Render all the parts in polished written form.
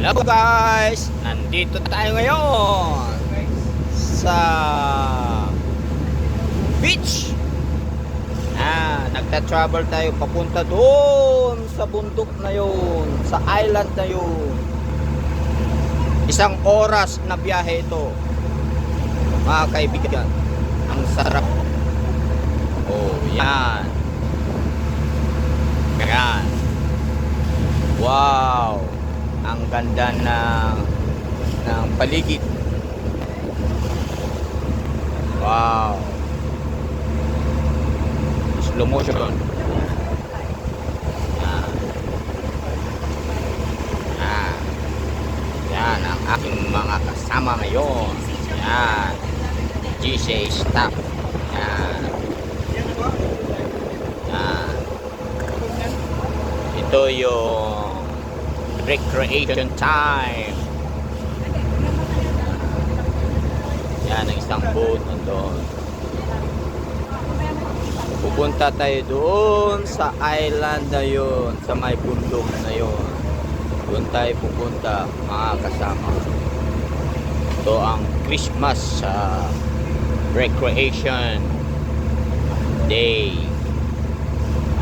Hello guys! Nandito tayo ngayon sa beach. Nagta-travel tayo papunta doon sa bundok na yun, sa island na yun. 1 oras na biyahe ito, mga kaibigan. Ang sarap. Oh, yan. Yan. Wow! Ang ganda ng paligid. Wow! Slow motion. Yan ang aking mga kasama ngayon. Yan. GC staff. Yan. Yan. Ito yung recreation time. Yan ang isang boat nandun. Pupunta tayo doon sa island na yun, sa may bundok na yun. Doon tayo pupunta, mga kasama. Ito ang Christmas recreation day.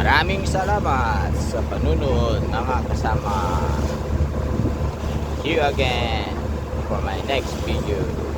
Maraming salamat sa panunod, mga kasama. See you again for my next video.